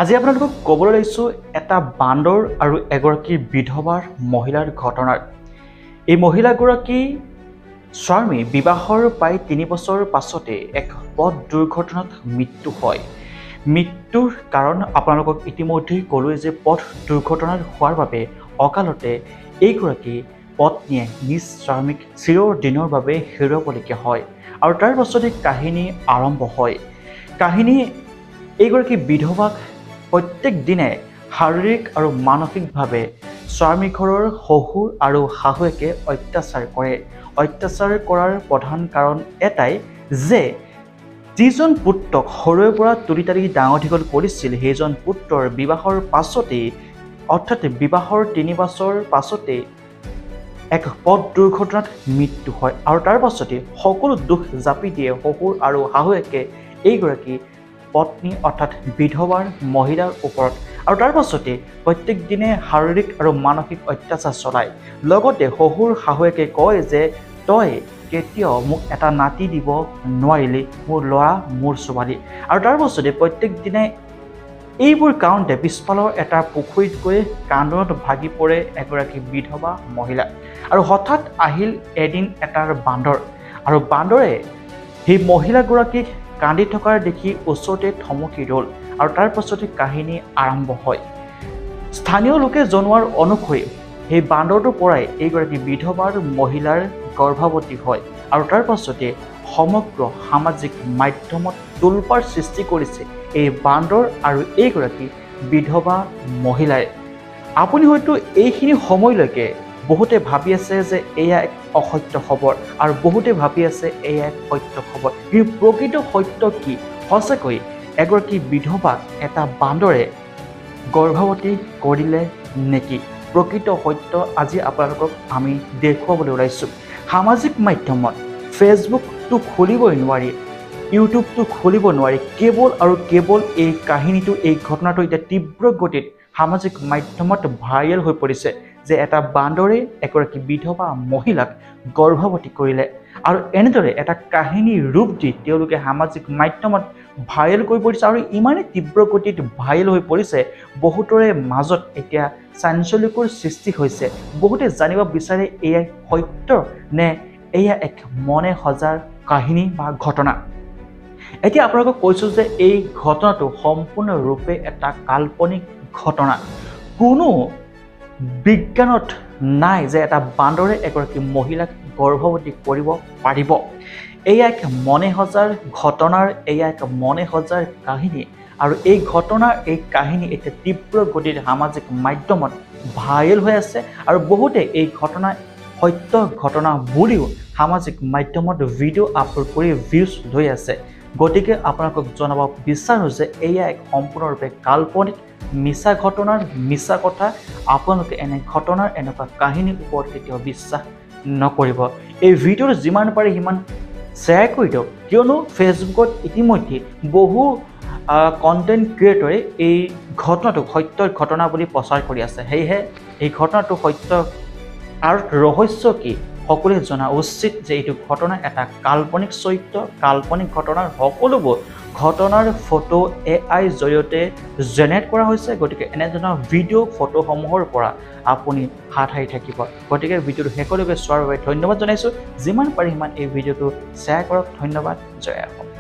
আজি আপোনালোকক ক'বলৈ লৈছোঁ এটা বান্দৰ আৰু এগৰাকী বিধৱাৰ মহিলাৰ ঘটনাৰ। এই মহিলাগৰাকী স্বামী বিবাহৰ প্ৰায় ৩ বছৰ পাছতে এক পথ দুৰ্ঘটনাত মৃত্যু হয়। মৃত্যুৰ কাৰণ আপোনালোকক ইতিমধ্যেই ক'লোৱে যে পথ দুৰ্ঘটনাত হোৱাৰ বাবে অকালতে এইগৰাকী পত্নীয়ে নিজ স্বামীক চিৰদিনৰ বাবে হেৰুৱাবলগীয়া হয় আৰু তাৰ পাছতে কাহিনী আৰম্ভ হয়। কাহিনী এইগৰাকী বিধৱাক প্ৰত্যেক দিনে শাৰীৰিক আৰু মানসিকভাৱে স্বামী ঘৰৰ শহুৰ আৰু শাহুৱেকে অত্যাচাৰ কৰে। অত্যাচাৰ কৰাৰ প্ৰধান কাৰণ এটাই যে যিজন পুত্ৰক সৰুৰে পৰা তুলি তালি ডাঙৰ দীঘল কৰিছিল সেইজন পুত্ৰৰ বিবাহৰ পাছতেই অৰ্থাৎ বিবাহৰ ৩ বছৰ পাছতেই এক পথ দুৰ্ঘটনাত মৃত্যু হয় আৰু তাৰ পাছতে সকলো দুখ জাপি দিয়ে শহুৰ আৰু শাহুৱেকে এইগৰাকী পত্নী অৰ্থাৎ বিধৱাৰ মহিলাৰ ওপৰত আৰু তাৰ পাছতে প্ৰত্যেক দিনে শাৰীৰিক আৰু মানসিক অত্যাচাৰ চলায়। লগতে শহুৰ শাহুৱেকে কয় যে তই কেতিয়াও মোক এটা নাতি দিব নোৱাৰিলি, মোৰ ল'ৰা মোৰ ছোৱালী। আৰু তাৰ পাছতে প্ৰত্যেক দিনে এইবোৰ কাৰণতে পিছফালৰ এটা পুখুৰীত গৈ কান্দোনত ভাগি পৰে এগৰাকী বিধৱা মহিলা। আৰু হঠাৎ আহিল এদিন এটাৰ বান্দৰ আৰু বান্দৰে সেই মহিলাগৰাকীক কান্দি থকাৰ দেখি ওচৰতে থমকি ৰ'ল আৰু তাৰ পাছতে কাহিনী আৰম্ভ হয়। স্থানীয় লোকে জনোৱাৰ অনুসৰি সেই বান্দৰটোৰ পৰাই এইগৰাকী বিধৱাৰ মহিলাৰ গৰ্ভৱতী হয় আৰু তাৰ পাছতে সমগ্ৰ সামাজিক মাধ্যমত তোলপাৰ সৃষ্টি কৰিছে এই বান্দৰ আৰু এইগৰাকী বিধৱা মহিলাই। আপুনি হয়তো এইখিনি সময়লৈকে বহুতে ভাবি আছে যে এয়া এক অসত্য খবৰ আৰু বহুতে ভাবি আছে এয়া এক সত্য খবৰ, কিন্তু প্ৰকৃত সত্য কি? সঁচাকৈ এগৰাকী বিধৱাক এটা বান্দৰে গৰ্ভৱতী কৰিলে নেকি? প্ৰকৃত সত্য আজি আপোনালোকক আমি দেখুৱাবলৈ ওলাইছোঁ। সামাজিক মাধ্যমত ফেচবুকটো খুলিবই নোৱাৰি, ইউটিউবটো খুলিব নোৱাৰি, কেৱল আৰু কেৱল এই কাহিনীটো এই ঘটনাটো এতিয়া তীব্ৰ গতিত সামাজিক মাধ্যমত ভাইৰেল হৈ পৰিছে যে এটা বান্দৰে এগৰাকী বিধৱা মহিলাক গৰ্ভৱতী কৰিলে আৰু এনেদৰে এটা কাহিনী ৰূপ দি তেওঁলোকে সামাজিক মাধ্যমত ভাইৰেল কৰি পৰিছে আৰু ইমানেই তীব্ৰ গতিত ভাইৰেল হৈ পৰিছে বহুতৰে মাজত এতিয়া চাঞ্চল্যকৰ সৃষ্টি হৈছে। বহুতে জানিব বিচাৰে এয়া সত্য নে এয়া এক মনে সজাৰ কাহিনী বা ঘটনা। এতিয়া আপোনালোকক কৈছোঁ যে এই ঘটনাটো সম্পূৰ্ণৰূপে এটা কাল্পনিক ঘটনা। কোনো বিজ্ঞানত নাই যে এটা বান্দৰে এগৰাকী মহিলাক গৰ্ভৱতী কৰিব পাৰিব। এয়া এক মনে সজাৰ ঘটনাৰ এয়া এক মনে সজাৰ কাহিনী আৰু এই ঘটনাৰ এই কাহিনী এতিয়া তীব্ৰ গতিত সামাজিক মাধ্যমত ভাইৰেল হৈ আছে আৰু বহুতে এই ঘটনা সত্য ঘটনা বুলিও সামাজিক মাধ্যমত ভিডিঅ' আপলোড কৰি ভিউজ লৈ আছে। গতিকে আপোনালোকক জনাব বিচাৰোঁ যে এয়া এক সম্পূৰ্ণৰূপে কাল্পনিক মিছা ঘটনাৰ মিছা কথা। আপোনালোকে এনে ঘটনাৰ এনেকুৱা কাহিনীৰ ওপৰত কেতিয়াও বিশ্বাস নকৰিব। এই ভিডিঅ'টো যিমান পাৰে সিমান শ্বেয়াৰ কৰি দিয়ক, কিয়নো ফেচবুকত ইতিমধ্যে বহু কণ্টেণ্ট ক্ৰিয়েটৰে এই ঘটনাটোক সত্য ঘটনা বুলি প্ৰচাৰ কৰি আছে। সেয়েহে এই ঘটনাটো সত্য আৰু ৰহস্য কি সকলোৱে জনা উচিত যে এইটো ঘটনা এটা কাল্পনিক চৰিত্ৰ, কাল্পনিক ঘটনাৰ সকলোবোৰ ঘটনাৰ ফটো AI জৰিয়তে জেনেৰেট কৰা হৈছে। গতিকে এনেধৰণৰ ভিডিঅ' ফটোসমূহৰ পৰা আপুনি হাত সাৰি থাকিব। গতিকে ভিডিঅ'টো শেষলৈকে চোৱাৰ বাবে ধন্যবাদ জনাইছোঁ। যিমান পাৰে সিমান এই ভিডিঅ'টো শ্বেয়াৰ কৰক। ধন্যবাদ। জয় অসম।